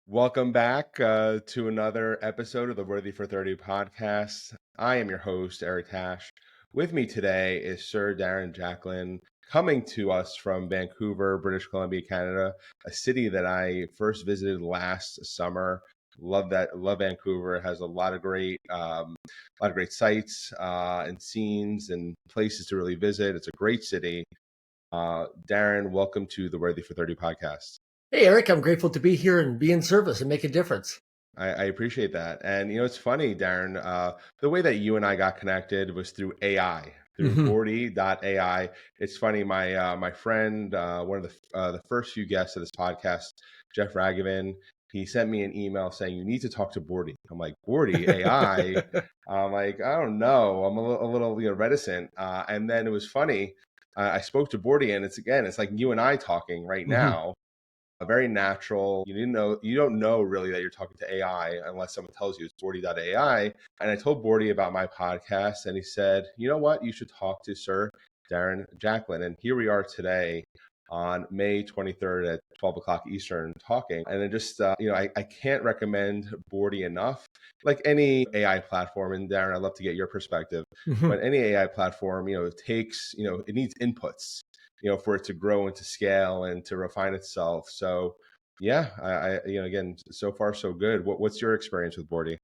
Welcome back to another episode of the Worthy for 30 podcast. I am your host, Eric Tash. With me today is Sir Darren Jacklin, coming to us from Vancouver, British Columbia, Canada, a city that I first visited last summer. Love that. Love Vancouver. It has a lot of great sights and scenes and places to really visit. It's a great city. Darren, welcome to the Worthy for 30 podcast. Hey, Eric, I'm grateful to be here and be in service and make a difference. I appreciate that. And it's funny, Darren, the way that you and I got connected was through AI, through Hmm. Boardy.ai. It's funny, my friend, one of the first few guests of this podcast, Jeff Raghavan, he sent me an email saying you need to talk to Boardy. I'm like, Boardy AI. I'm like, I don't know. I'm a little reticent. And then it was funny. I spoke to Boardy, and it's like you and I talking right Hmm. now, very natural. You don't know really that you're talking to AI unless someone tells you it's Boardy.ai. And I told Boardy about my podcast, and he said, you know what, you should talk to Sir Darren Jacklin. And here we are today on May 23rd at 12 o'clock Eastern talking. And I can't recommend Boardy enough. Like any AI platform, and Darren, I'd love to get your perspective, Hmm. but any AI platform, it takes, it needs inputs, for it to grow and to scale and to refine itself. So yeah, again, so far so good. What's your experience with Boardy?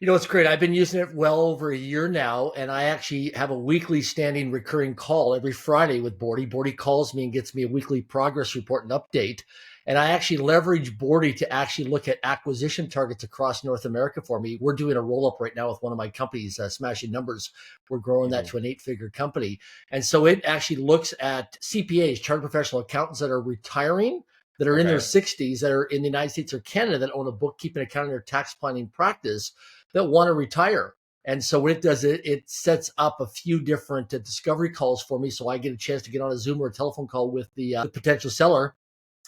It's great. I've been using it well over a year now, and I actually have a weekly standing recurring call every Friday with Boardy. Boardy calls me and gets me a weekly progress report and update. And I actually leverage Boardy to actually look at acquisition targets across North America for me. We're doing a roll up right now with one of my companies, Smashing Numbers. We're growing that Hmm. to an 8-figure company. And so it actually looks at CPAs, chartered professional accountants that are retiring, that are in their Okay. 60s, that are in the United States or Canada, that own a bookkeeping, accounting, or tax planning practice that want to retire. And so what it does, it sets up a few different discovery calls for me. So I get a chance to get on a Zoom or a telephone call with the potential seller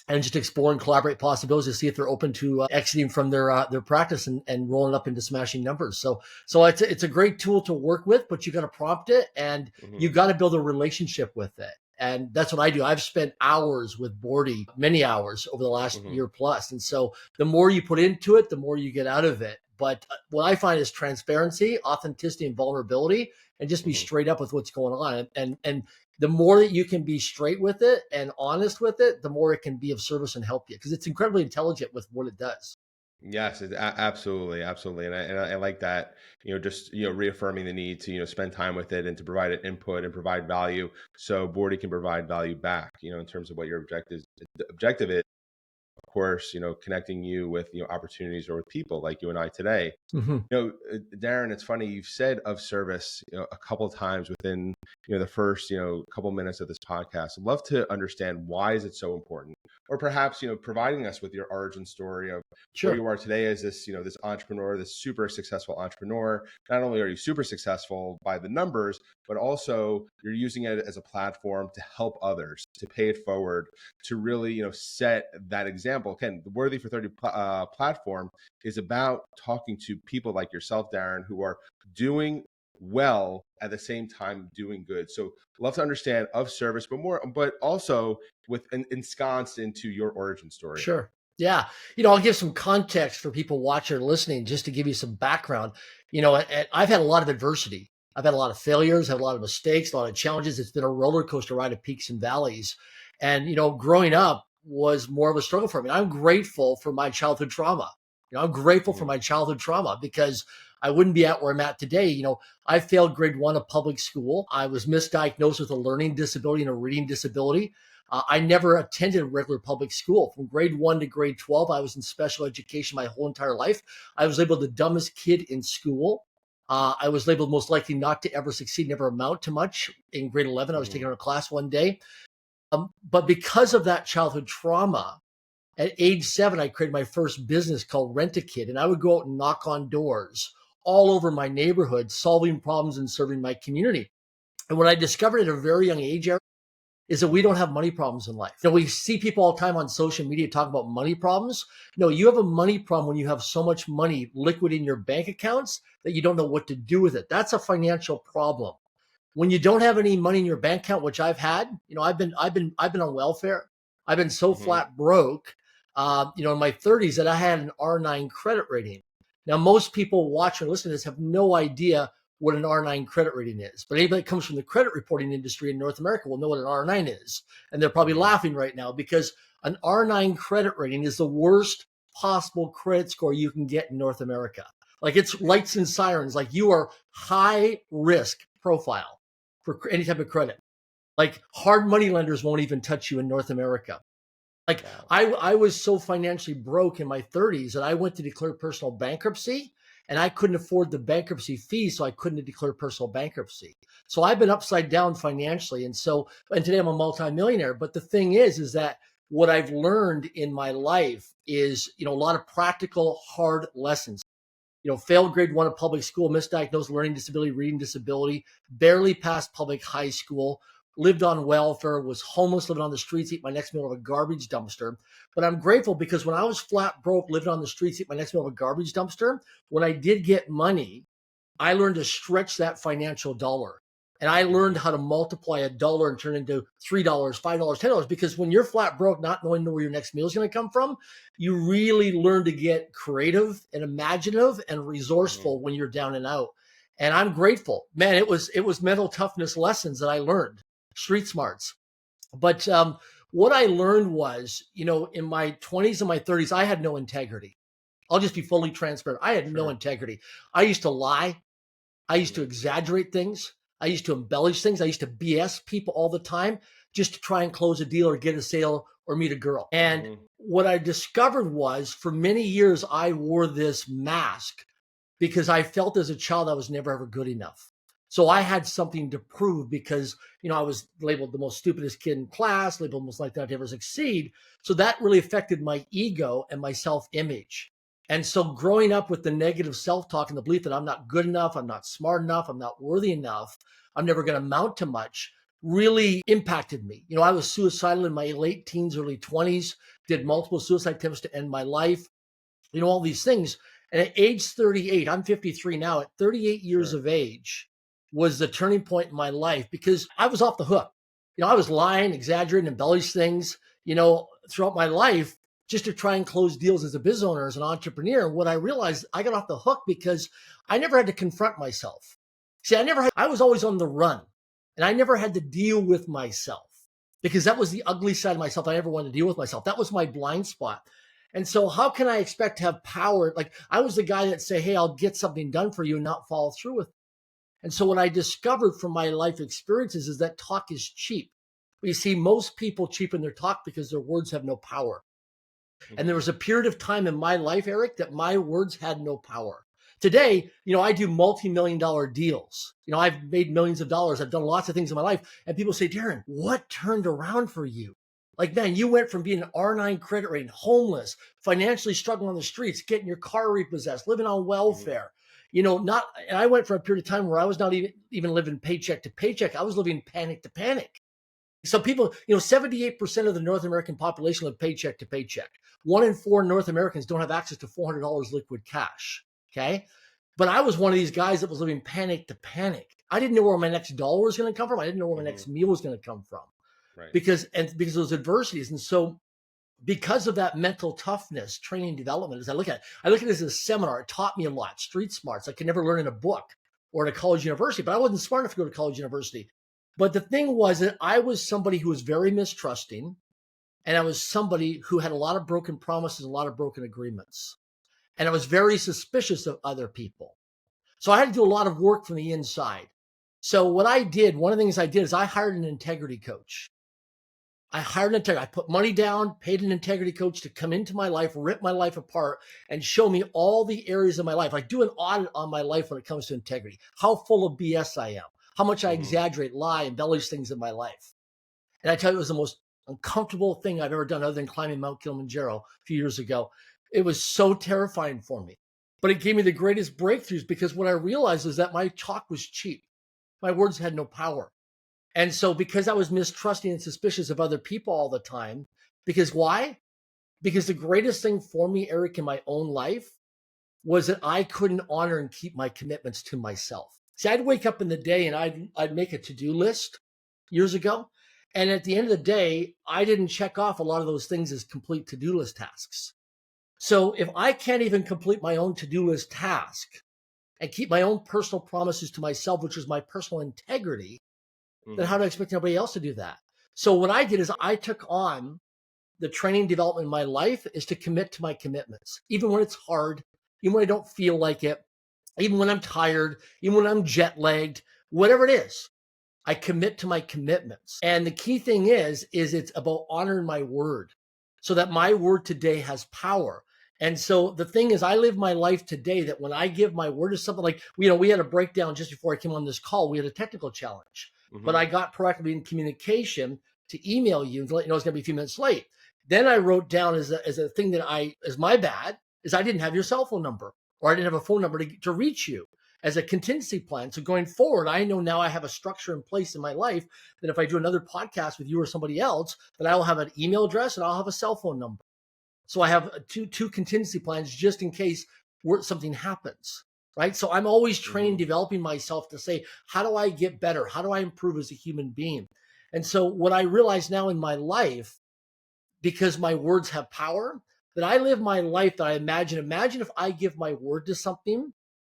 and just explore and collaborate possibilities to see if they're open to exiting from their practice and rolling up into Smashing Numbers. So it's a great tool to work with, but you got to prompt it and you Hmm. got to build a relationship with it. And that's what I do. I've spent hours with Boardy, many hours over the last Hmm. year plus. And so the more you put into it, the more you get out of it. But what I find is transparency, authenticity, and vulnerability, and just be Hmm. straight up with what's going on. And the more that you can be straight with it and honest with it, the more it can be of service and help you because it's incredibly intelligent with what it does. Yes, absolutely, absolutely, and I like that. Just reaffirming the need to spend time with it and to provide it input and provide value, so Boardy can provide value back. In terms of what your objective is. Of course, connecting you with opportunities or with people like you and I today. Hmm. Darren, it's funny you've said of service, a couple of times within, the first, couple minutes of this podcast. I'd love to understand why is it so important, or perhaps, providing us with your origin story of where Sure. you are today as this, this entrepreneur, this super successful entrepreneur. Not only are you super successful by the numbers, but also you're using it as a platform to help others, to pay it forward, to really, set that example. Again, the Worthy for 30 platform is about talking to people like yourself, Darren, who are doing well at the same time doing good. So love to understand of service, but also with ensconced into your origin story. Sure. Yeah. I'll give some context for people watching or listening just to give you some background. And I've had a lot of adversity. I've had a lot of failures, had a lot of mistakes, a lot of challenges. It's been a roller coaster ride of peaks and valleys. And, growing up was more of a struggle for me. I'm grateful for my childhood trauma. I'm grateful for Hmm. my childhood trauma because I wouldn't be at where I'm at today. I failed grade 1 of public school. I was misdiagnosed with a learning disability and a reading disability. I never attended regular public school. From grade 1 to grade 12, I was in special education my whole entire life. I was labeled the dumbest kid in school. I was labeled most likely not to ever succeed, never amount to much. In grade 11, I was Hmm. taking a class one day. But because of that childhood trauma, at age 7, I created my first business called Rent a Kid. And I would go out and knock on doors all over my neighborhood, solving problems and serving my community. And what I discovered at a very young age, is that we don't have money problems in life. We see people all the time on social media talk about money problems. No, you have a money problem when you have so much money liquid in your bank accounts that you don't know what to do with it. That's a financial problem. When you don't have any money in your bank account, which I've had, I've been on welfare. I've been so Hmm. flat broke. in my 30s that I had an R9 credit rating. Now, most people watching or listening to this have no idea what an R9 credit rating is. But anybody that comes from the credit reporting industry in North America will know what an R9 is. And they're probably laughing right now because an R9 credit rating is the worst possible credit score you can get in North America. Like it's lights and sirens. Like you are high risk profile for any type of credit. Like hard money lenders won't even touch you in North America. Like I was so financially broke in my 30s that I went to declare personal bankruptcy and I couldn't afford the bankruptcy fee. So I couldn't declare personal bankruptcy. So I've been upside down financially. And today I'm a multi-millionaire. But the thing is that what I've learned in my life is, a lot of practical, hard lessons. Failed grade 1 of public school, misdiagnosed learning disability, reading disability, barely passed public high school, lived on welfare, was homeless, living on the streets, eat my next meal of a garbage dumpster. But I'm grateful because when I was flat broke, living on the streets, eat my next meal of a garbage dumpster, when I did get money, I learned to stretch that financial dollar. And I learned how to multiply a dollar and turn it into $3, $5, $10. Because when you're flat broke, not knowing where your next meal is going to come from, you really learn to get creative and imaginative and resourceful when you're down and out. And I'm grateful, man. It was mental toughness lessons that I learned, street smarts. But what I learned was, in my 20s and my 30s, I had no integrity. I'll just be fully transparent. I had no integrity. I used to lie. I used to exaggerate things. I used to embellish things. I used to BS people all the time just to try and close a deal or get a sale or meet a girl. And what I discovered was for many years, I wore this mask because I felt as a child I was never ever good enough. So I had something to prove because, I was labeled the most stupidest kid in class, labeled most likely not to ever succeed. So that really affected my ego and my self-image. And so growing up with the negative self-talk and the belief that I'm not good enough, I'm not smart enough, I'm not worthy enough, I'm never going to amount to much, really impacted me. I was suicidal in my late teens, early 20s, did multiple suicide attempts to end my life, all these things. And at age 38, I'm 53 now, at 38 years of age was the turning point in my life because I was off the hook. I was lying, exaggerating, embellished things, throughout my life just to try and close deals as a business owner, as an entrepreneur. And what I realized, I got off the hook because I never had to confront myself. See, I was always on the run and I never had to deal with myself because that was the ugly side of myself. I never wanted to deal with myself. That was my blind spot. And so how can I expect to have power? Like I was the guy that say, hey, I'll get something done for you and not follow through with it. And so what I discovered from my life experiences is that talk is cheap. But you see, most people cheapen their talk because their words have no power. And there was a period of time in my life, Eric, that my words had no power. Today, I do multi-million-dollar deals. I've made millions of dollars. I've done lots of things in my life. And people say, Darren, what turned around for you? Like, man, you went from being an R9 credit rating, homeless, financially struggling on the streets, getting your car repossessed, living on welfare. And I went from a period of time where I was not even living paycheck to paycheck. I was living panic to panic. So people, 78% of the North American population live paycheck to paycheck. 1 in 4 North Americans don't have access to $400 liquid cash. Okay. But I was one of these guys that was living panic to panic. I didn't know where my next dollar was going to come from. I didn't know where my next meal was going to come from. Right. Because of those adversities. And so because of that mental toughness, training development, as I look at it as a seminar. It taught me a lot, street smarts I could never learn in a book or at a college university, but I wasn't smart enough to go to college university. But the thing was that I was somebody who was very mistrusting, and I was somebody who had a lot of broken promises, a lot of broken agreements. And I was very suspicious of other people. So I had to do a lot of work from the inside. So what I did, one of the things I did is I hired an integrity coach. I put money down, paid an integrity coach to come into my life, rip my life apart, and show me all the areas of my life. I do an audit on my life when it comes to integrity, how full of BS I am, how much I exaggerate, lie, embellish things in my life. And I tell you, it was the most uncomfortable thing I've ever done other than climbing Mount Kilimanjaro a few years ago. It was so terrifying for me, but it gave me the greatest breakthroughs because what I realized is that my talk was cheap. My words had no power. And so because I was mistrusting and suspicious of other people all the time, because why? Because the greatest thing for me, Eric, in my own life was that I couldn't honor and keep my commitments to myself. See, I'd wake up in the day and I'd make a to-do list years ago. And at the end of the day, I didn't check off a lot of those things as complete to-do list tasks. So if I can't even complete my own to-do list task and keep my own personal promises to myself, which is my personal integrity, then how Hmm. do I expect anybody else to do that? So what I did is I took on the training development in my life is to commit to my commitments, even when it's hard, even when I don't feel like it, even when I'm tired, even when I'm jet lagged, whatever it is. I commit to my commitments. And the key thing is it's about honoring my word so that my word today has power. And so the thing is, I live my life today that when I give my word to something like, we had a breakdown just before I came on this call. We had a technical challenge, but Hmm. I got proactively in communication to email you and to let you know it's going to be a few minutes late. Then I wrote down as a thing that is my bad is I didn't have your cell phone number or I didn't have a phone number to reach you as a contingency plan. So going forward, I know now I have a structure in place in my life that if I do another podcast with you or somebody else, that I will have an email address and I'll have a cell phone number. So I have two contingency plans just in case something happens. Right. So I'm always training, Hmm. developing myself to say, how do I get better? How do I improve as a human being? And so what I realize now in my life, because my words have power, that I live my life that I imagine if I give my word to something,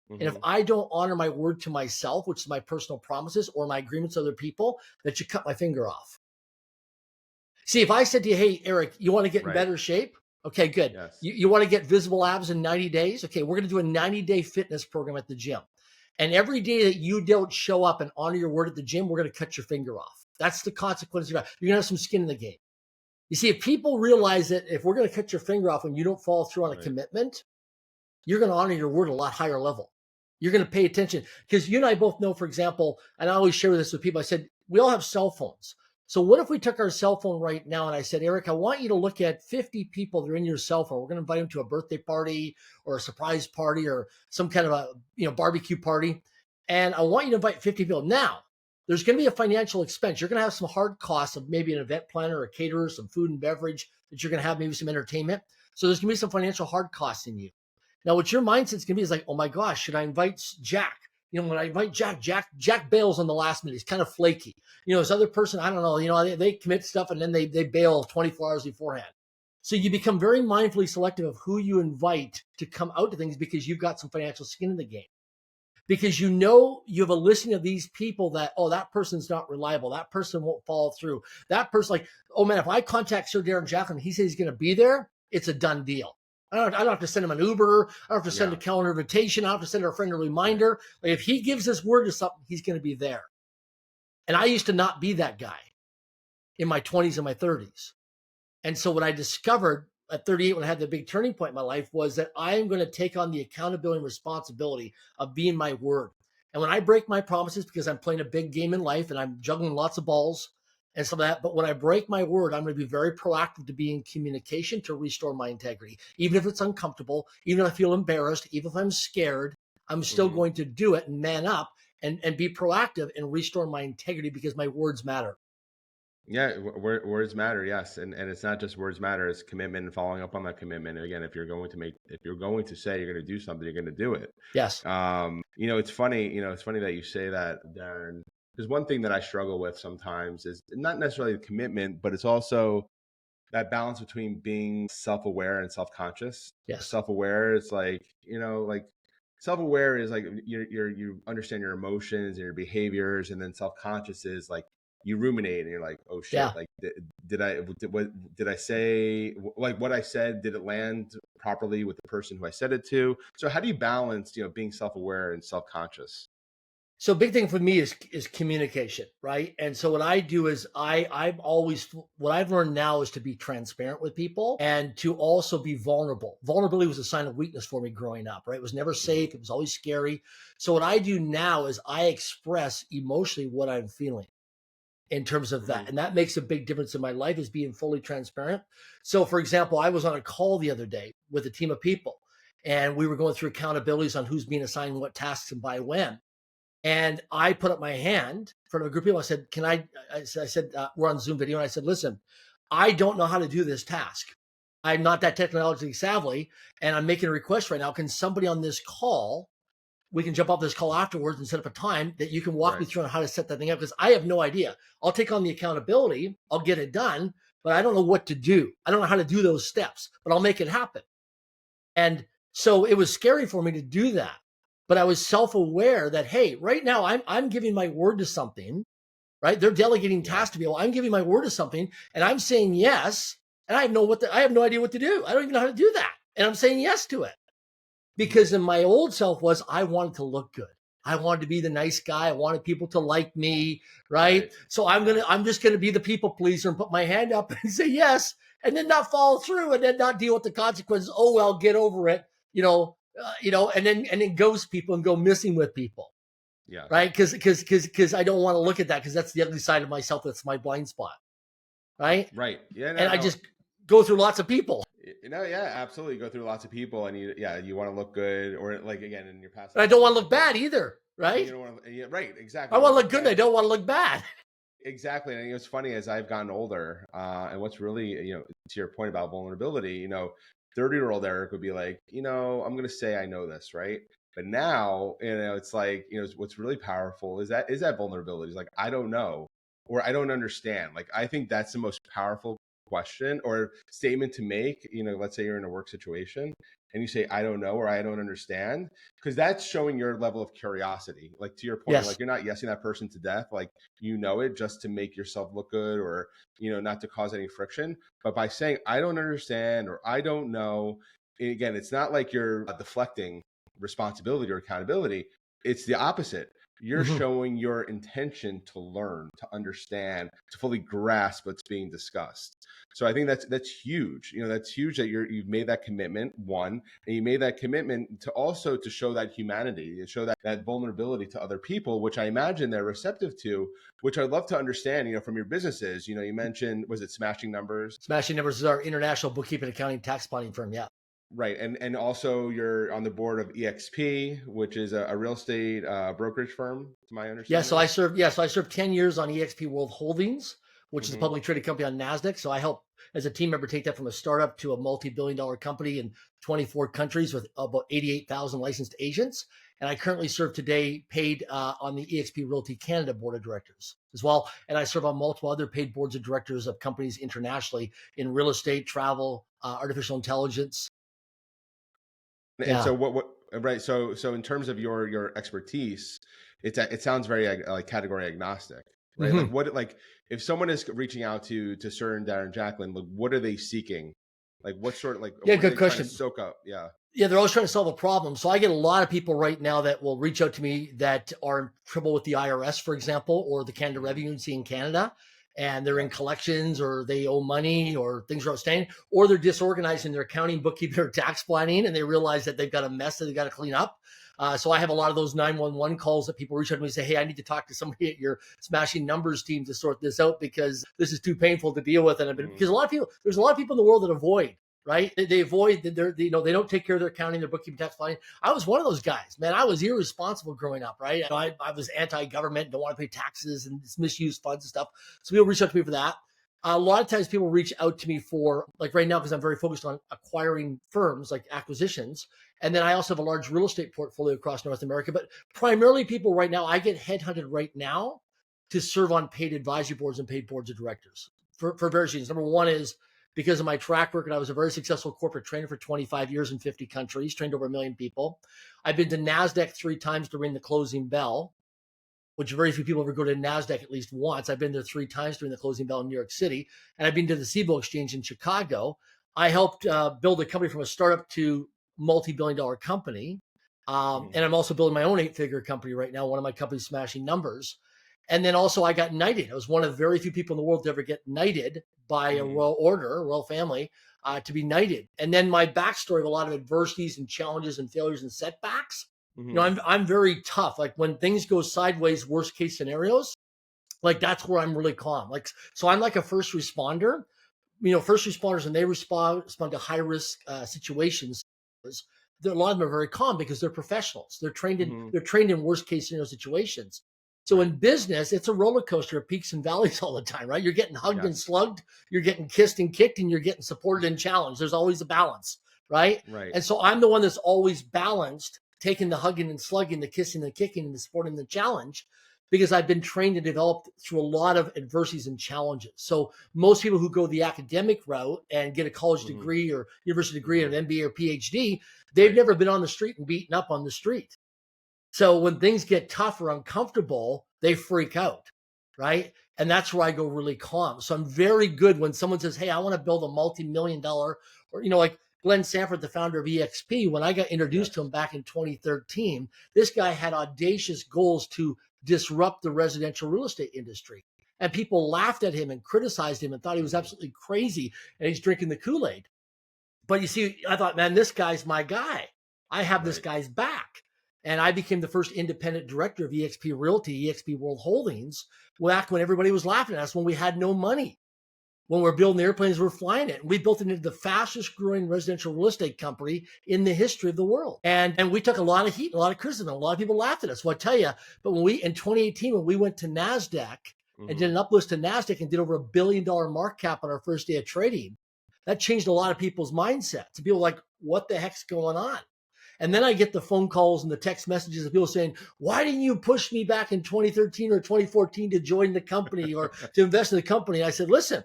and if Hmm. I don't honor my word to myself, which is my personal promises or my agreements with other people, that you cut my finger off. See, if I said to you, hey, Eric, you want to get in Right. better shape? Okay, good. Yes. You want to get visible abs in 90 days? Okay, we're going to do a 90-day fitness program at the gym. And every day that you don't show up and honor your word at the gym, we're going to cut your finger off. That's the consequence. You're going to have some skin in the game. You see, if people realize that if we're going to cut your finger off when you don't follow through on a Right. commitment, you're going to honor your word at a lot higher level. You're going to pay attention because you and I both know, for example, and I always share this with people. I said, we all have cell phones. So what if we took our cell phone right now and I said, Eric, I want you to look at 50 people that are in your cell phone. We're going to invite them to a birthday party or a surprise party or some kind of a barbecue party. And I want you to invite 50 people. Now, there's going to be a financial expense. You're going to have some hard costs of maybe an event planner, a caterer, some food and beverage that you're going to have, maybe some entertainment. So there's going to be some financial hard costs in you. Now, what your mindset's gonna be is like, oh my gosh, should I invite Jack? When I invite Jack bails on the last minute. He's kind of flaky. This other person, I don't know, they commit stuff and then they bail 24 hours beforehand. So you become very mindfully selective of who you invite to come out to things because you've got some financial skin in the game. Because you have a listing of these people that, oh, that person's not reliable. That person won't follow through. That person, like, oh man, if I contact Sir Darren Jacklin, he says he's going to be there, it's a done deal. I don't have to send him an Uber. I don't have to send a Yeah. calendar invitation. I don't have to send our friend a Right. reminder. Like if he gives us word to something, he's going to be there. And I used to not be that guy in my 20s and my 30s. And so what I discovered at 38 when I had the big turning point in my life was that I am going to take on the accountability and responsibility of being my word. And when I break my promises, because I'm playing a big game in life and I'm juggling lots of balls and some of that, but when I break my word, I'm going to be very proactive to be in communication to restore my integrity. Even if it's uncomfortable, even if I feel embarrassed, even if I'm scared, I'm still Hmm. going to do it and man up and be proactive and restore my integrity because my words matter. Yeah, words matter, yes, and it's not just words matter; it's commitment and following up on that commitment. And again, if you're going to say you're going to do something, you're going to do it. Yes. It's funny. It's funny that you say that, Darren. Because one thing that I struggle with sometimes is not necessarily the commitment, but it's also that balance between being self-aware and self-conscious. Yes. Self-aware is like self-aware is like you understand your emotions and your behaviors, and then self-conscious is like you ruminate and you're like, oh shit, Yeah. like what did I say, like what I said, did it land properly with the person who I said it to? So how do you balance being self-aware and self-conscious? So big thing for me is communication, right? And so what I do is I've always what I've learned now is to be transparent with people and to also be vulnerable. Vulnerability was a sign of weakness for me growing up, right? It was never Hmm. safe. It was always scary. So what I do now is I express emotionally what I'm feeling in terms of that. Hmm. And that makes a big difference in my life is being fully transparent. So for example, I was on a call the other day with a team of people and we were going through accountabilities on who's being assigned what tasks and by when. And I put up my hand in front of a group of people. I said, "Can I?" I said, "We're on Zoom video." And I said, "Listen, I don't know how to do this task. I'm not that technologically savvy, and I'm making a request right now. Can somebody on this call we can jump off this call afterwards and set up a time that you can walk me Right. through on how to set that thing up, because I have no idea. I'll take on the accountability, I'll get it done, but I don't know what to do. I don't know how to do those steps, but I'll make it happen. And so it was scary for me to do that. But I was self-aware that, hey, right now I'm giving my word to something, right? They're delegating Yeah. tasks to people. I'm giving my word to something and I'm saying yes. And I have no idea what to do. I don't even know how to do that. And I'm saying yes to it. Because in my old self was I wanted to look good. I wanted to be the nice guy. I wanted people to like me, right? So I'm just gonna be the people pleaser and put my hand up and say yes, and then not follow through, and then not deal with the consequences. Oh well, get over it, and then ghost people and go missing with people, Yes. right? Because I don't want to look at that, because that's the ugly side of myself. That's my blind spot, right? Right. Yeah. And I No. just go through lots of people. No. Yeah. Absolutely. Go through lots of people, and you want to look good, or like again in your past. And I don't want to look bad either, right? You don't want to. Yeah. Right. I Exactly. want to look good. And I don't want to look bad. Exactly. And it's funny as I've gotten older, and what's really, to your point about vulnerability, 30-year-old Eric would be like, I'm going to say I know this, right? But now, it's like, what's really powerful is that vulnerability is like, I don't know, or I don't understand. Like, I think that's the most powerful question or statement to make. Let's say you're in a work situation and you say, I don't know, or I don't understand, because that's showing your level of curiosity. Like, to your point, Yes. like, you're not yesing that person to death. Like, it just to make yourself look good, or, not to cause any friction. But by saying, I don't understand, or I don't know, again, it's not like you're deflecting responsibility or accountability. It's the opposite. You're Mhm. showing your intention to learn, to understand, to fully grasp what's being discussed. So I think that's huge. That's huge that you've made that commitment, one, and you made that commitment to also to show that humanity, to show that vulnerability to other people, which I imagine they're receptive to, which I'd love to understand, from your businesses. You mentioned, was it Smashing Numbers? Smashing Numbers is our international bookkeeping, accounting, tax planning firm. Yeah. Right. And also you're on the board of EXP, which is a real estate brokerage firm, to my Yeah. understanding. So I served 10 years on EXP World Holdings, which is a Mm-hmm. publicly traded company on NASDAQ. So I helped as a team member take that from a startup to a multi-billion-dollar company in 24 countries with about 88,000 licensed agents. And I currently serve today paid on the EXP Realty Canada board of directors as well. And I serve on multiple other paid boards of directors of companies internationally in real estate, travel, artificial intelligence. And Yeah. so what right, so in terms of your expertise, it sounds very like category agnostic, right? Like, Mhm. what, like, if someone is reaching out to Sir Darren Jacklin, like, what are they seeking? Like, what sort of, like, Yeah, what are good they trying to question. soak up? Yeah. Yeah, they're always trying to solve a problem. So I get a lot of people right now that will reach out to me that are in trouble with the IRS, for example, or the Canada Mm-hmm. Revenue Agency in Canada, and they're in Yes. collections, or they owe money, or things are outstanding, or they're disorganized in their accounting, bookkeeping, or tax planning, and they realize that they've got a mess that they got to clean up. So I have a lot of those 911 calls that people reach out to me and say, "Hey, I need to talk to somebody at your Smashing Numbers team to sort this out, because this is too painful to deal with." And Mm-hmm. because there's a lot of people in the world that avoid, right? They avoid, they don't take care of their accounting, their bookkeeping, tax planning. I was one of those guys, man. I was irresponsible growing up, right? I was anti-government, don't want to pay taxes and misuse funds and stuff. So people reach out to me for that. A lot of times people reach out to me for, like right now, because I'm very focused on acquiring firms, like acquisitions. And then I also have a large real estate portfolio across North America. But primarily people right now, I get headhunted right now to serve on paid advisory boards and paid boards of directors for various reasons. Number one is because of my track record. I was a very successful corporate trainer for 25 years in 50 countries, trained over 1 million people. I've been to NASDAQ 3 times to ring the closing bell, which very few people ever go to NASDAQ at least once. I've been there 3 times during the closing bell in New York City. And I've been to the Cboe Exchange in Chicago. I helped build a company from a startup to multi-billion-dollar company. Mm-hmm. And I'm also building my own 8-figure company right now. One of my companies, Smashing Numbers. And then also I got knighted. I was one of very few people in the world to ever get knighted by a Mm-hmm. royal order, a royal family, to be knighted. And then my backstory of a lot of adversities and challenges and failures and setbacks. Mm-hmm. I'm very tough. Like when things go sideways, worst case scenarios, like that's where I'm really calm. Like, so I'm like a first responder. First responders, when they respond to high risk situations, a lot of them are very calm because they're professionals. Mm-hmm. They're trained in worst case scenario situations. So Right. in business, it's a roller coaster of peaks and valleys all the time, right? You're getting hugged and Yes. slugged, you're getting kissed and kicked, and you're getting supported and challenged. There's always a balance, right? Right. And so I'm the one that's always balanced taken the hugging and slugging, the kissing and kicking, and the sporting and the challenge, because I've been trained and developed through a lot of adversities and challenges. So most people who go the academic route and get a college degree or university degree, an MBA or PhD, they've never been on the street and beaten up on the street. So when things get tough or uncomfortable, they freak out, right? And that's where I go really calm. So I'm very good when someone says, hey, I want to build a multi-million-dollar, or, like Glenn Sanford, the founder of EXP, when I got introduced to him back in 2013, this guy had audacious goals to disrupt the residential real estate industry. And people laughed at him and criticized him and thought he was absolutely crazy and he's drinking the Kool-Aid. But you see, I thought, man, this guy's my guy. I have this guy's back. And I became the first independent director of EXP Realty, EXP World Holdings, back when everybody was laughing at us, when we had no money. When we're building airplanes, we're flying it. And we built it into the fastest growing residential real estate company in the history of the world. And we took a lot of heat, a lot of criticism. A lot of people laughed at us. Well, I tell you, but in 2018, when we went to NASDAQ and did an uplist to NASDAQ and did over $1 billion market cap on our first day of trading, that changed a lot of people's mindset. To people like, what the heck's going on? And then I get the phone calls and the text messages of people saying, why didn't you push me back in 2013 or 2014 to join the company or to invest in the company? I said, listen,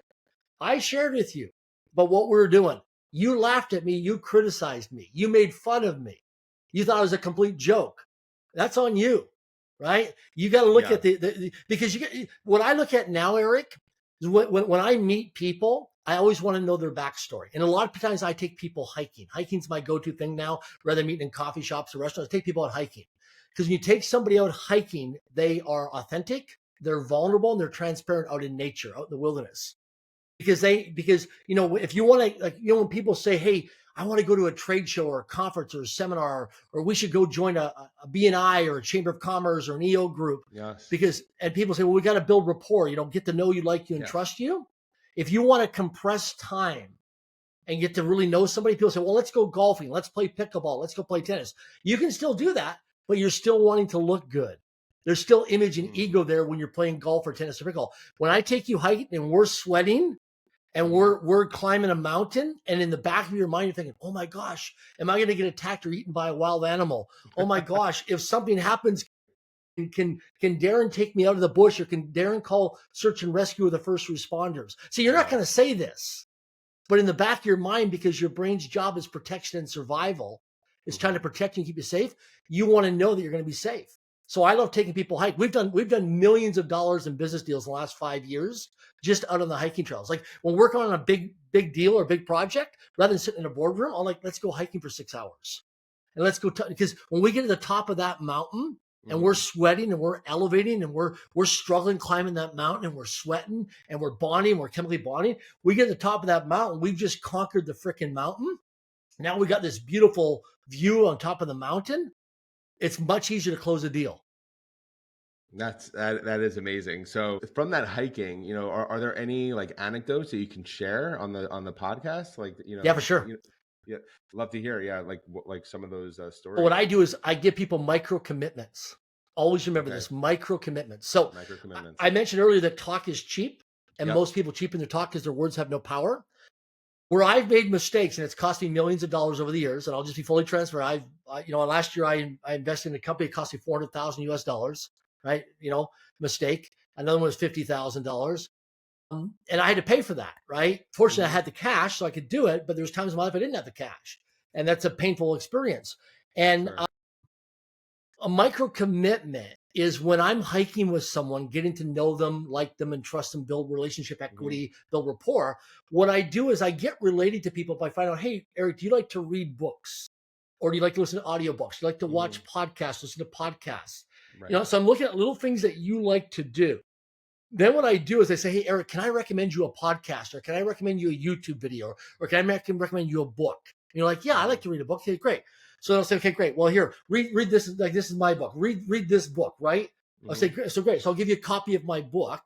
I shared with you, but what we were doing, you laughed at me, you criticized me, you made fun of me. You thought it was a complete joke. That's on you, right? You got to look at because what I look at now, Eric, is when I meet people, I always want to know their backstory. And a lot of times I take people hiking. Hiking's my go-to thing now, rather than meeting in coffee shops or restaurants. I take people out hiking. Because when you take somebody out hiking, they are authentic, they're vulnerable, and they're transparent out in nature, out in the wilderness. Because if you want to, when people say, hey, I want to go to a trade show or a conference or a seminar, or we should go join a BNI or a Chamber of Commerce or an EO group. Yes. And people say, well, we got to build rapport, get to know you, like you, and trust you. If you want to compress time and get to really know somebody, people say, well, let's go golfing. Let's play pickleball. Let's go play tennis. You can still do that, but you're still wanting to look good. There's still image and ego there when you're playing golf or tennis or pickleball. When I take you hiking and we're sweating and we're climbing a mountain, and in the back of your mind, you're thinking, oh my gosh, am I going to get attacked or eaten by a wild animal? Oh my gosh, if something happens, can Darren take me out of the bush, or can Darren call search and rescue with the first responders? See, you're not going to say this, but in the back of your mind, because your brain's job is protection and survival, is trying to protect you and keep you safe, you want to know that you're going to be safe. So I love taking people hike. We've done millions of dollars in business deals in the last 5 years, just out on the hiking trails. Like when we're working on a big deal or big project, rather than sitting in a boardroom, I'm like, let's go hiking for 6 hours. And let's go, because when we get to the top of that mountain and we're sweating and we're elevating and we're struggling climbing that mountain and we're sweating and we're bonding, we're chemically bonding, we get to the top of that mountain, we've just conquered the freaking mountain. Now we got this beautiful view on top of the mountain. It's much easier to close a deal. That is amazing. So from that hiking, are there any like anecdotes that you can share on the podcast? Like, yeah, for sure. Yeah, love to hear. Yeah, like some of those stories. What I do is I give people micro commitments. Always remember this, micro commitments. So I mentioned earlier that talk is cheap, and most people cheapen their talk because their words have no power. Where I've made mistakes, and it's cost me millions of dollars over the years, and I'll just be fully transparent. Last year I invested in a company. It cost me $400,000 US, right? Mistake. Another one was $50,000. And I had to pay for that, right? Fortunately, I had the cash, so I could do it, but there's times in my life I didn't have the cash. And that's a painful experience. And a micro commitment is when I'm hiking with someone, getting to know them, like them, and trust them, build relationship equity, build rapport. What I do is I get related to people by finding out, hey, Eric, do you like to read books? Or do you like to listen to audiobooks? Do you like to watch podcasts, listen to podcasts? Right. So I'm looking at little things that you like to do. Then what I do is I say, hey, Eric, can I recommend you a podcast? Or can I recommend you a YouTube video? Or can I recommend you a book? And you're like, yeah, I like to read a book. Okay, great. So I'll say, okay, great. Well, here, read this. Like, this is my book. Read this book, right? I'll say, great. So great. So I'll give you a copy of my book,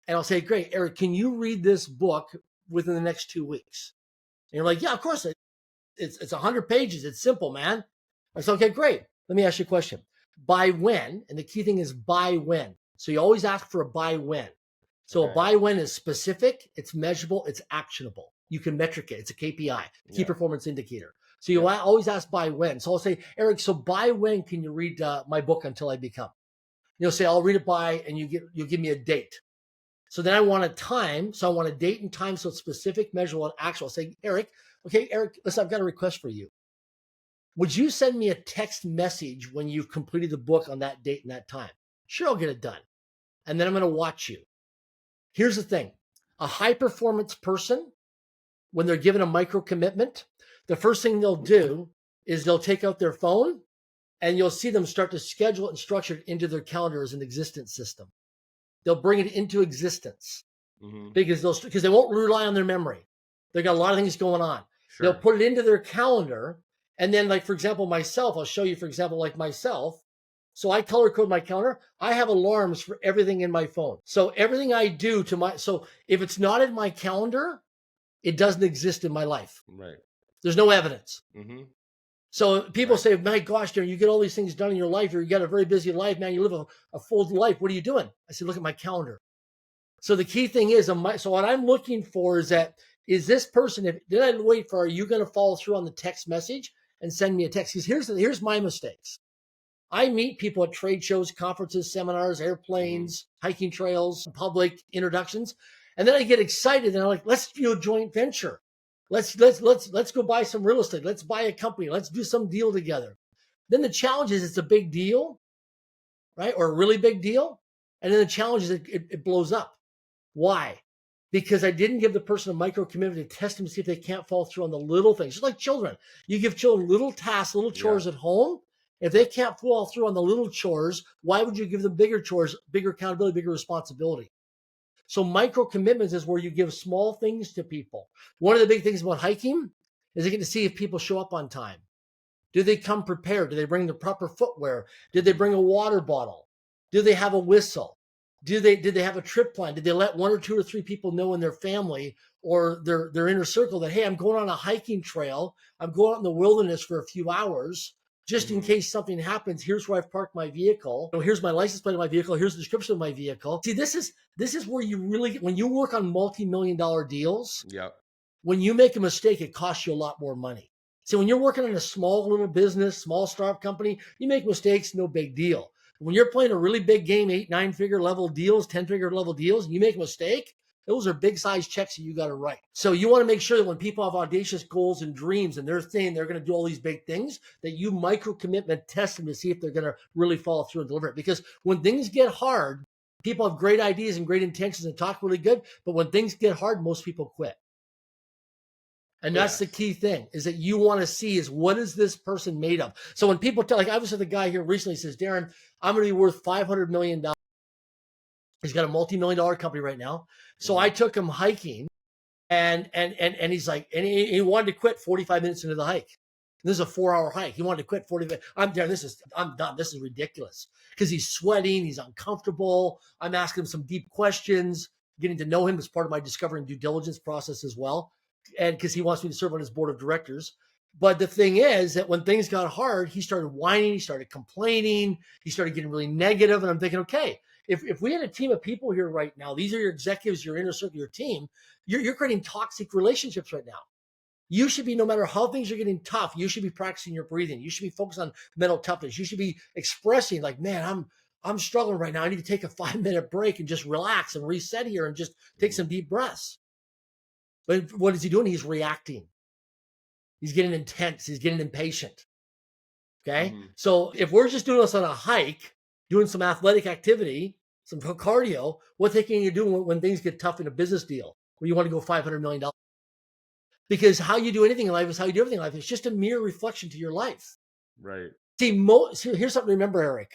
and I'll say, great, Eric, can you read this book within the next 2 weeks? And you're like, yeah, of course. It's 100 pages. It's simple, man. I said, okay, great. Let me ask you a question. By when? And the key thing is by when. So you always ask for a by when. So a by when is specific, it's measurable, it's actionable. You can metric it. It's a KPI, key performance indicator. So you always ask by when. So I'll say, Eric, so by when can you read my book Until I Become? You'll say, I'll read it by, and you'll give me a date. So then I want a time. So I want a date and time. So it's specific, measurable, and actual. I'll say, Eric, listen, I've got a request for you. Would you send me a text message when you've completed the book on that date and that time? Sure, I'll get it done. And then I'm going to watch you. Here's the thing. A high performance person, when they're given a micro commitment, the first thing they'll do is they'll take out their phone, and you'll see them start to schedule it and structure it into their calendar as an existence system. They'll bring it into existence because they won't rely on their memory. They got a lot of things going on. Sure. They'll put it into their calendar. And then, like, for example, myself, I'll show you, for example, like myself. So I color code my calendar. I have alarms for everything in my phone. So everything I do so if it's not in my calendar, it doesn't exist in my life. Right. There's no evidence. So people say, my gosh, Darren, you get all these things done in your life. You got a very busy life, man. You live a full life. What are you doing? I said, look at my calendar. So the key thing is, so what I'm looking for is this person, did I wait for, are you going to follow through on the text message and send me a text? Because here's my mistakes. I meet people at trade shows, conferences, seminars, airplanes, hiking trails, public introductions. And then I get excited and I'm like, let's do a joint venture. Let's go buy some real estate. Let's buy a company. Let's do some deal together. Then the challenge is it's a big deal, right? Or a really big deal. And then the challenge is it blows up. Why? Because I didn't give the person a micro commitment to test them to see if they can't fall through on the little things. Just like children. You give children little tasks, little chores at home. If they can't fall through on the little chores, why would you give them bigger chores, bigger accountability, bigger responsibility? So micro commitments is where you give small things to people. One of the big things about hiking is you get to see if people show up on time. Do they come prepared? Do they bring the proper footwear? Did they bring a water bottle? Do they have a whistle? Did they have a trip plan? Did they let one or two or three people know in their family or their inner circle that, hey, I'm going on a hiking trail. I'm going out in the wilderness for a few hours. Just in case something happens, here's where I've parked my vehicle. Here's my license plate of my vehicle. Here's the description of my vehicle. See, this is where you really, when you work on multi-million-dollar deals, when you make a mistake, it costs you a lot more money. So when you're working in a small little business, small startup company, you make mistakes, no big deal. When you're playing a really big game, 8, 9-figure level deals, 10-figure level deals, and you make a mistake, those are big size checks that you got to write. So you want to make sure that when people have audacious goals and dreams and they're saying they're going to do all these big things, that you micro commitment test them to see if they're going to really follow through and deliver it. Because when things get hard, people have great ideas and great intentions and talk really good. But when things get hard, most people quit. And that's the key thing, is that you want to see is, what is this person made of? So when people tell, like I was with a guy here recently, says, Darren, I'm going to be worth $500 million. He's got a multi-million-dollar company right now. So I took him hiking and he's like, and he wanted to quit 45 minutes into the hike. This is a 4-hour hike. He wanted to quit 40 minutes. I'm done. This is ridiculous. Because he's sweating. He's uncomfortable. I'm asking him some deep questions, getting to know him as part of my discovery and due diligence process as well. And because he wants me to serve on his board of directors. But the thing is that when things got hard, he started whining. He started complaining. He started getting really negative. And I'm thinking, okay, if we had a team of people here right now, these are your executives, your inner circle, your team, you're creating toxic relationships right now. You should be, no matter how things are getting tough, you should be practicing your breathing. You should be focused on mental toughness. You should be expressing like, man, I'm struggling right now. I need to take a 5-minute break and just relax and reset here and just take some deep breaths. But what is he doing? He's reacting. He's getting intense. He's getting impatient. Okay. So if we're just doing this on a hike, doing some athletic activity, some cardio, what can you do when things get tough in a business deal where you want to go $500 million? Because how you do anything in life is how you do everything in life. It's just a mere reflection to your life. Right. See, here's something to remember, Eric.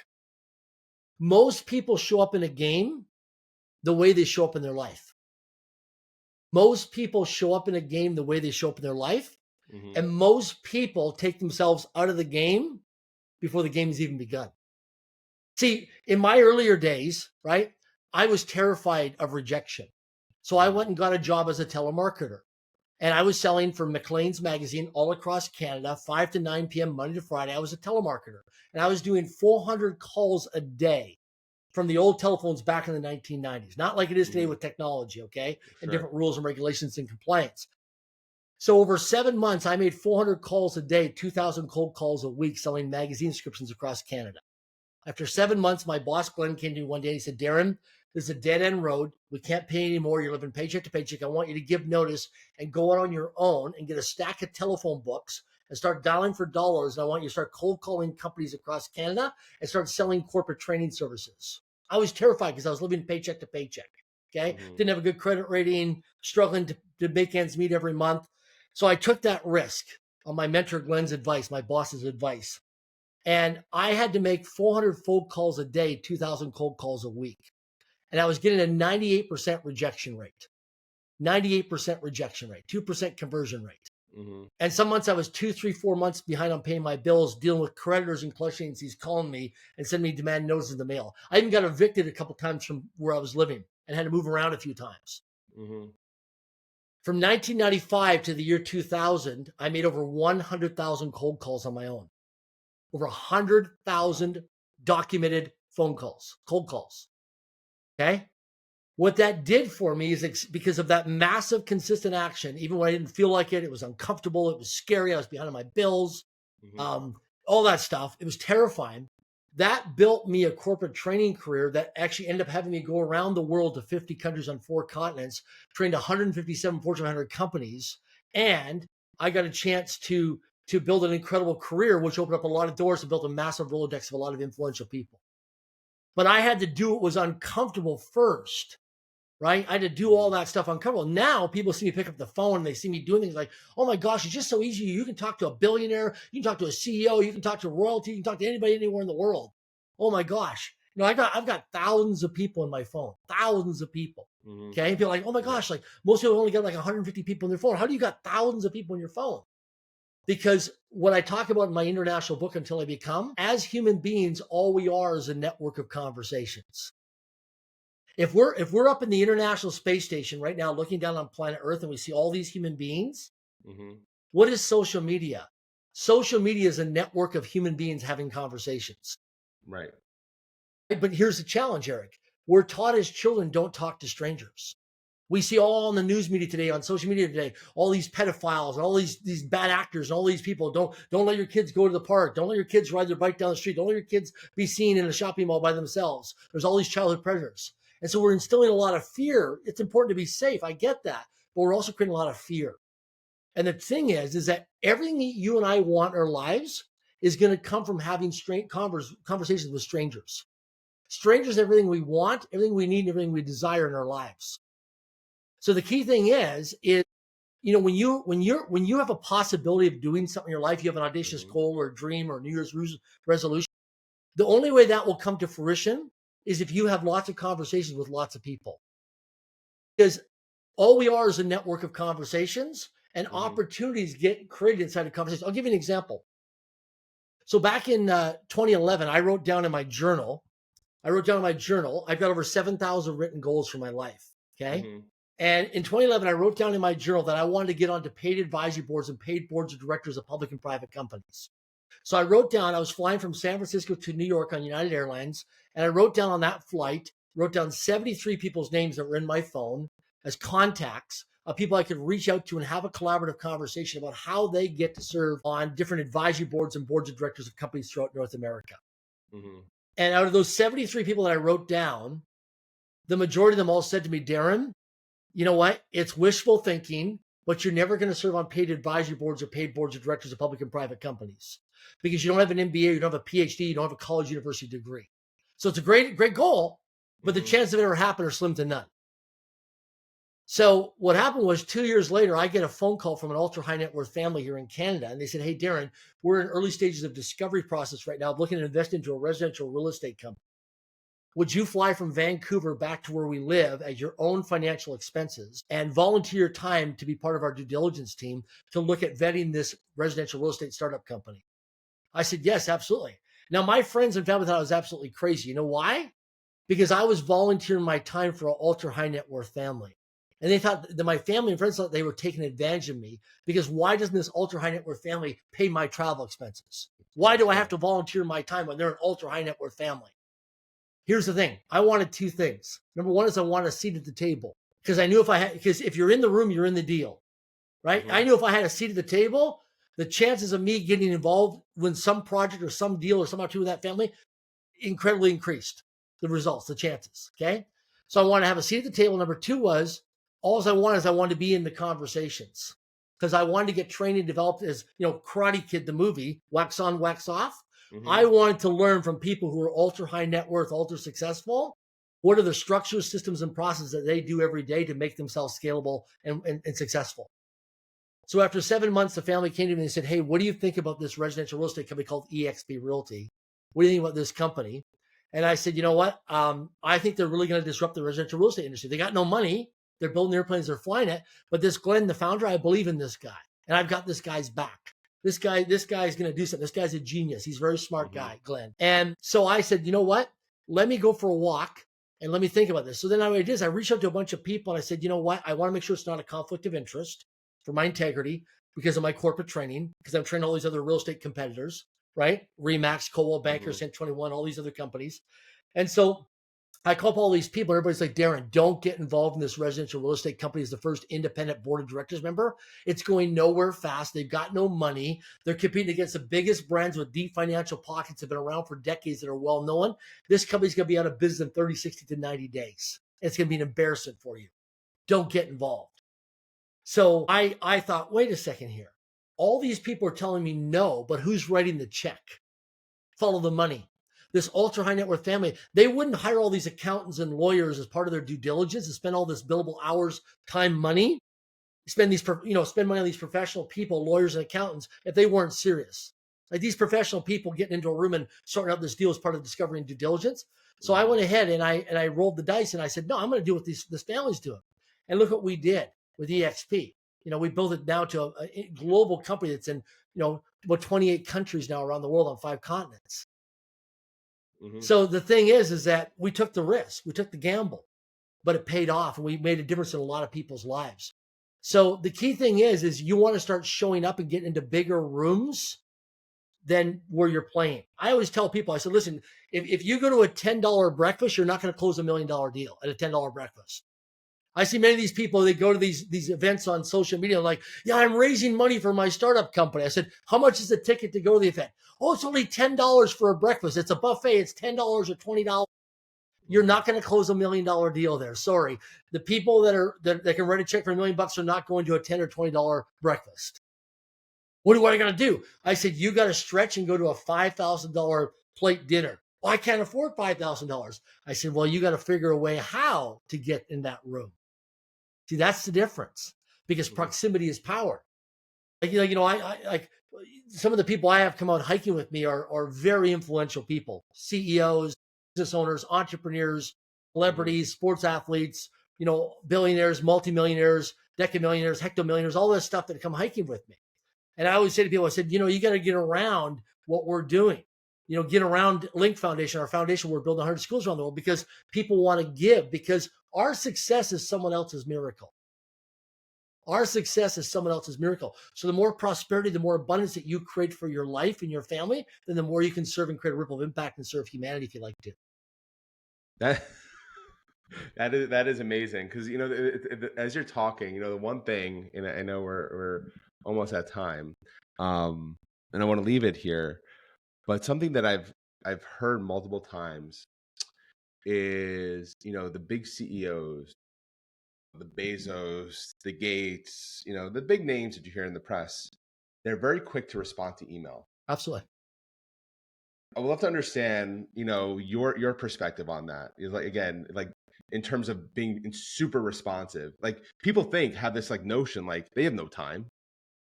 Most people show up in a game the way they show up in their life. Most people show up in a game the way they show up in their life. And most people take themselves out of the game before the game has even begun. See, in my earlier days, right, I was terrified of rejection. So I went and got a job as a telemarketer. And I was selling for Maclean's magazine all across Canada, 5 to 9 p.m. Monday to Friday. I was a telemarketer. And I was doing 400 calls a day from the old telephones back in the 1990s. Not like it is today with technology, okay? And different rules and regulations and compliance. So over 7 months, I made 400 calls a day, 2,000 cold calls a week, selling magazine subscriptions across Canada. After 7 months, my boss, Glenn, came to me one day and he said, Darren, this is a dead end road. We can't pay anymore. You're living paycheck to paycheck. I want you to give notice and go out on your own and get a stack of telephone books and start dialing for dollars. And I want you to start cold calling companies across Canada and start selling corporate training services. I was terrified because I was living paycheck to paycheck. Okay. Didn't have a good credit rating, struggling to make ends meet every month. So I took that risk on my mentor, Glenn's advice, my boss's advice. And I had to make 400 phone calls a day, 2,000 cold calls a week. And I was getting a 98% rejection rate, 98% rejection rate, 2% conversion rate. And some months I was 2, 3, 4 months behind on paying my bills, dealing with creditors and collection agencies calling me and sending me demand notices in the mail. I even got evicted a couple times from where I was living and had to move around a few times. From 1995 to the year 2000, I made over 100,000 cold calls on my own. Over 100,000 documented phone calls, cold calls. Okay. What that did for me is because of that massive consistent action, even when I didn't feel like it, it was uncomfortable. It was scary. I was behind on my bills, all that stuff. It was terrifying. That built me a corporate training career that actually ended up having me go around the world to 50 countries on 4 continents, trained 157 Fortune 100 companies. And I got a chance to build an incredible career, which opened up a lot of doors and built a massive Rolodex of a lot of influential people. But I had to do what was uncomfortable first, right? I had to do all that stuff uncomfortable. Now people see me pick up the phone and they see me doing things like, oh my gosh, it's just so easy. You can talk to a billionaire, you can talk to a CEO, you can talk to royalty, you can talk to anybody anywhere in the world. Oh my gosh. I've got thousands of people in my phone, thousands of people. Okay. And people are like, oh my gosh, like most people only got like 150 people in their phone. How do you got thousands of people in your phone? Because what I talk about in my international book, Until I Become, as human beings, all we are is a network of conversations. If we're up in the International Space Station right now, looking down on planet Earth, and we see all these human beings, what is social media? Social media is a network of human beings having conversations. Right. But here's the challenge, Eric. We're taught as children, don't talk to strangers. We see all on the news media today, on social media today, all these pedophiles and all these bad actors and all these people. Don't let your kids go to the park. Don't let your kids ride their bike down the street. Don't let your kids be seen in a shopping mall by themselves. There's all these childhood predators. And so we're instilling a lot of fear. It's important to be safe. I get that. But we're also creating a lot of fear. And the thing is that everything that you and I want in our lives is going to come from having conversations with strangers. Strangers, everything we want, everything we need, everything we desire in our lives. So the key thing is, when you have a possibility of doing something in your life, you have an audacious goal or a dream or a New Year's resolution. The only way that will come to fruition is if you have lots of conversations with lots of people. Because all we are is a network of conversations, and opportunities get created inside of conversations. I'll give you an example. So back in 2011, I wrote down in my journal, I've got over 7,000 written goals for my life. Okay. And in 2011, I wrote down in my journal that I wanted to get onto paid advisory boards and paid boards of directors of public and private companies. So I wrote down, I was flying from San Francisco to New York on United Airlines. And I wrote down on that flight, 73 people's names that were in my phone as contacts of people I could reach out to and have a collaborative conversation about how they get to serve on different advisory boards and boards of directors of companies throughout North America. And out of those 73 people that I wrote down, the majority of them all said to me, Darren, you know what? It's wishful thinking, but you're never going to serve on paid advisory boards or paid boards of directors of public and private companies because you don't have an MBA, you don't have a PhD, you don't have a college university degree. So it's a great goal, but the chances of it ever happen are slim to none. So what happened was 2 years later, I get a phone call from an ultra high net worth family here in Canada. And they said, hey, Darren, we're in early stages of discovery process right now, looking to invest into a residential real estate company. Would you fly from Vancouver back to where we live at your own financial expenses and volunteer your time to be part of our due diligence team to look at vetting this residential real estate startup company? I said, yes, absolutely. Now, my friends and family thought I was absolutely crazy. You know why? Because I was volunteering my time for an ultra high net worth family. And they thought that my family and friends thought they were taking advantage of me because why doesn't this ultra high net worth family pay my travel expenses? Why do I have to volunteer my time when they're an ultra high net worth family? Here's the thing. I wanted 2 things. Number one is I wanted a seat at the table because I knew because if you're in the room, you're in the deal. right? Mm-hmm. I knew if I had a seat at the table, the chances of me getting involved when some project or some deal or some opportunity with that family incredibly increased the results, the chances. Okay. So I wanted to have a seat at the table. Number two was all I wanted to be in the conversations because I wanted to get trained and developed as, Karate Kid, the movie, wax on, wax off. I Mm-hmm. wanted to learn from people who are ultra high net worth, ultra successful. What are the structures, systems, and processes that they do every day to make themselves scalable and successful? So after 7 months, the family came to me and said, "Hey, what do you think about this residential real estate company called EXP Realty? What do you think about this company?" And I said, "You know what? I think they're really going to disrupt the residential real estate industry. They got no money. They're building airplanes. They're flying it. But this Glenn, the founder, I believe in this guy. And I've got this guy's back. This guy is going to do something. This guy's a genius. He's a very smart guy, Glenn." And so I said, "You know what? Let me go for a walk and let me think about this." So then what I did is I reached out to a bunch of people and I said, "You know what? I want to make sure it's not a conflict of interest for my integrity because of my corporate training, because I'm training all these other real estate competitors, right? Remax, Coldwell Banker, Mm-hmm. Cent 21, all these other companies." And so I call up all these people. Everybody's like, "Darren, don't get involved in this residential real estate company as the first independent board of directors member. It's going nowhere fast. They've got no money. They're competing against the biggest brands with deep financial pockets that have been around for decades that are well known. This company's going to be out of business in 30, 60 to 90 days. It's going to be an embarrassment for you. Don't get involved." So I thought, wait a second here. All these people are telling me no, but who's writing the check? Follow the money. This ultra high net worth family, they wouldn't hire all these accountants and lawyers as part of their due diligence and spend all this billable hours, time, money, spend money on these professional people, lawyers and accountants, if they weren't serious. Like these professional people getting into a room and sorting out this deal as part of discovery and due diligence. So I Mm-hmm. went ahead and I rolled the dice and I said, no, I'm going to do what this family's doing. And look what we did with EXP. We built it now to a global company that's in, about 28 countries now around the world on 5 continents. Mm-hmm. So the thing is that we took the risk, we took the gamble, but it paid off and we made a difference in a lot of people's lives. So the key thing is you want to start showing up and getting into bigger rooms than where you're playing. I always tell people, I said, listen, if you go to a $10 breakfast, you're not going to close $1 million deal at a $10 breakfast. I see many of these people, they go to these events on social media like, yeah, I'm raising money for my startup company. I said, how much is the ticket to go to the event? Oh, it's only $10 for a breakfast. It's a buffet. It's $10 or $20. You're not going to close $1 million deal there. Sorry. The people that can write a check for $1 million are not going to a $10 or $20 breakfast. What are I going to do? I said, you got to stretch and go to a $5,000 plate dinner. Well, I can't afford $5,000. I said, well, you got to figure a way how to get in that room. See, that's the difference because proximity is power. I like some of the people I have come out hiking with me are very influential people, CEOs, business owners, entrepreneurs, celebrities, sports athletes, billionaires, multi-millionaires, decamillionaires, hectomillionaires, all this stuff that come hiking with me. And I always say to people, I said, you got to get around what we're doing. Get around Link Foundation, our foundation. We're building 100 schools around the world because people want to give because our success is someone else's miracle. Our success is someone else's miracle. So the more prosperity, the more abundance that you create for your life and your family, then the more you can serve and create a ripple of impact and serve humanity if you like to. That that is amazing because as you're talking, the one thing, and I know we're almost at time, and I want to leave it here, but something that I've heard multiple times is the big CEOs, the Bezos, the Gates, the big names that you hear in the press, they're very quick to respond to email. Absolutely. I would love to understand, your perspective on that. Like again, like in terms of being super responsive. Like people have this like notion like they have no time.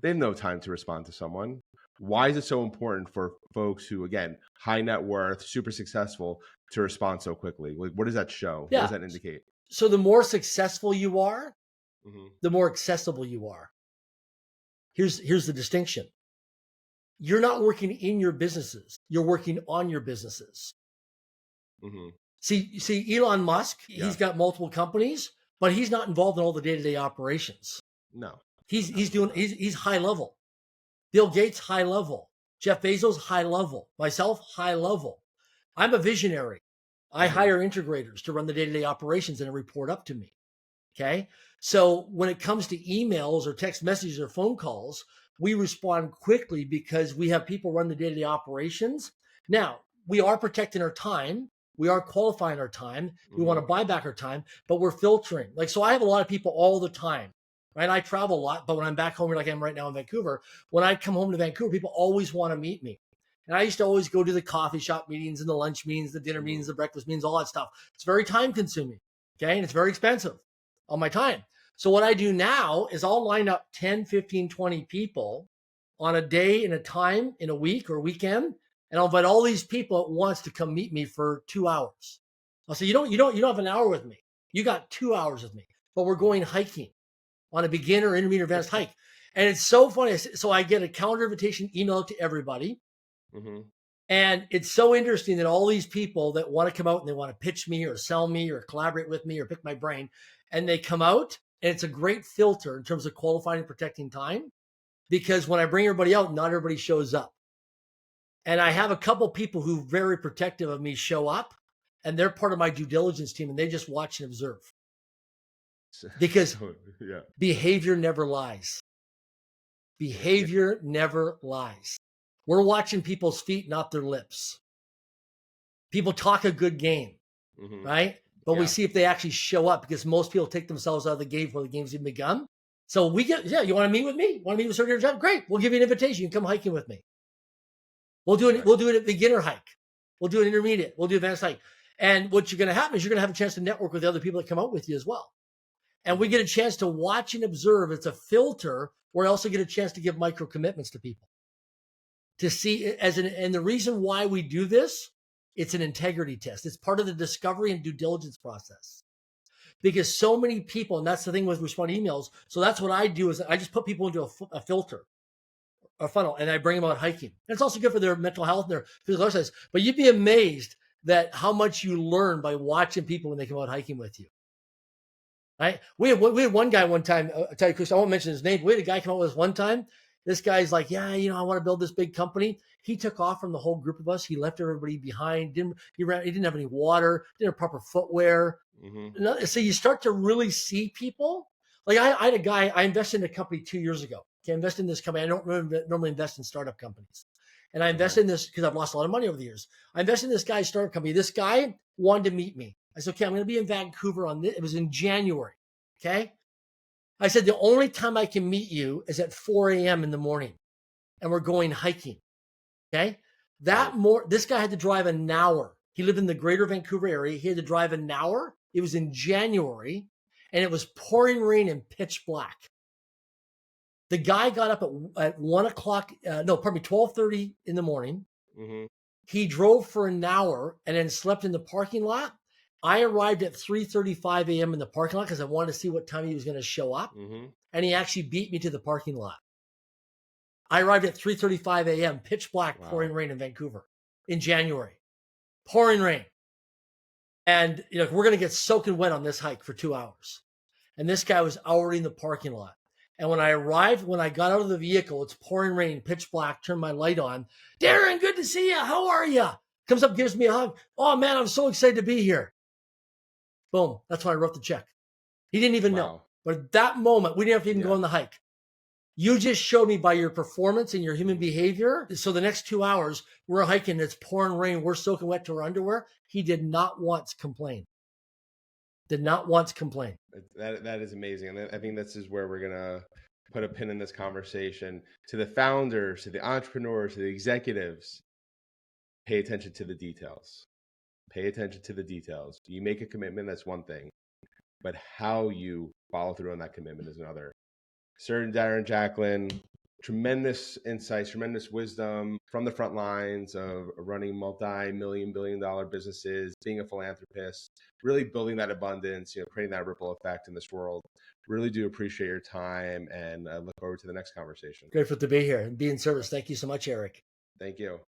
They have no time to respond to someone. Why is it so important for folks who, again, high net worth, super successful, to respond so quickly? Like, what does that show? What does Yeah. that indicate? So the more successful you are, Mm-hmm. the more accessible you are. Here's the distinction. You're not working in your businesses. You're working on your businesses. Mm-hmm. See, Elon Musk, he's got multiple companies, but he's not involved in all the day-to-day operations. No. He's high level. Bill Gates, high level. Jeff Bezos, high level. Myself, high level. I'm a visionary. I hire integrators to run the day-to-day operations and report up to me. Okay. So when it comes to emails or text messages or phone calls, we respond quickly because we have people run the day-to-day operations. Now, we are protecting our time. We are qualifying our time. We want to buy back our time, but we're filtering. Like, so I have a lot of people all the time, right? I travel a lot, but when I'm back home, like I am right now in Vancouver, when I come home to Vancouver, people always want to meet me. And I used to always go to the coffee shop meetings and the lunch meetings, the dinner meetings, the breakfast meetings, all that stuff. It's very time consuming. Okay. And it's very expensive on my time. So what I do now is I'll line up 10, 15, 20 people on a day and a time in a week or weekend, and I'll invite all these people at once to come meet me for 2 hours. I'll say, you don't have an hour with me. You got 2 hours with me, but we're going hiking on a beginner, intermediate, advanced hike. And it's so funny. So I get a calendar invitation emailed to everybody. And it's so interesting that all these people that want to come out and they want to pitch me or sell me or collaborate with me or pick my brain, and they come out, and it's a great filter in terms of qualifying and protecting time, because when I bring everybody out, not everybody shows up. And I have a couple people who are very protective of me show up, and they're part of my due diligence team, and they just watch and observe. Because behavior never lies. Behavior never lies. We're watching people's feet, not their lips. People talk a good game, right? But we see if they actually show up, because most people take themselves out of the game before the game's even begun. So we get, you want to meet with me? Want to meet with Sir Darren Jacklin? Great. We'll give you an invitation. You can come hiking with me. We'll do it at beginner hike. We'll do an intermediate. We'll do advanced hike. And what you're going to happen is you're going to have a chance to network with the other people that come out with you as well. And we get a chance to watch and observe. It's a filter. We also get a chance to give micro commitments to people to see and the reason why we do this, it's an integrity test. It's part of the discovery and due diligence process, because so many people, and that's the thing with responding emails. So that's what I do is I just put people into a filter, a funnel, and I bring them out hiking. And it's also good for their mental health and their physical exercise. But you'd be amazed that how much you learn by watching people when they come out hiking with you. Right? We had one guy one time, I'll tell you, Chris, I won't mention his name. We had a guy come out with us one time. This guy's like, yeah, I want to build this big company. He took off from the whole group of us. He left everybody behind. He didn't have any water, didn't have proper footwear. So you start to really see people. Like I had a guy, I invested in a company 2 years ago. Okay, I invested in this company. I don't normally invest in startup companies. And I invested in this because I've lost a lot of money over the years. I invested in this guy's startup company. This guy wanted to meet me. I said, okay, I'm going to be in Vancouver on this. It was in January. Okay. I said, the only time I can meet you is at 4 a.m. in the morning, and we're going hiking. Okay. This guy had to drive an hour. He lived in the greater Vancouver area. He had to drive an hour. It was in January, and it was pouring rain and pitch black. The guy got up at 12:30 in the morning. He drove for an hour and then slept in the parking lot. I arrived at 3:35 a.m. in the parking lot because I wanted to see what time he was going to show up. And he actually beat me to the parking lot. I arrived at 3:35 a.m., pitch black, pouring rain in Vancouver in January. Pouring rain. And we're going to get soaking wet on this hike for 2 hours. And this guy was already in the parking lot. And when I got out of the vehicle, it's pouring rain, pitch black, turned my light on. Darren, good to see you. How are you? Comes up, gives me a hug. Oh, man, I'm so excited to be here. Boom. That's when I wrote the check. He didn't even know. But at that moment, we didn't have to even go on the hike. You just showed me by your performance and your human behavior. So the next 2 hours, we're hiking. It's pouring rain. We're soaking wet to our underwear. He did not once complain. Did not once complain. That is amazing. And I think this is where we're going to put a pin in this conversation. To the founders, to the entrepreneurs, to the executives, pay attention to the details. Pay attention to the details. You make a commitment, that's one thing. But how you follow through on that commitment is another. Sir Darren Jacklin, tremendous insights, tremendous wisdom from the front lines of running multi-million, billion-dollar businesses, being a philanthropist, really building that abundance, creating that ripple effect in this world. Really do appreciate your time, and I look forward to the next conversation. Grateful to be here and be in service. Thank you so much, Eric. Thank you.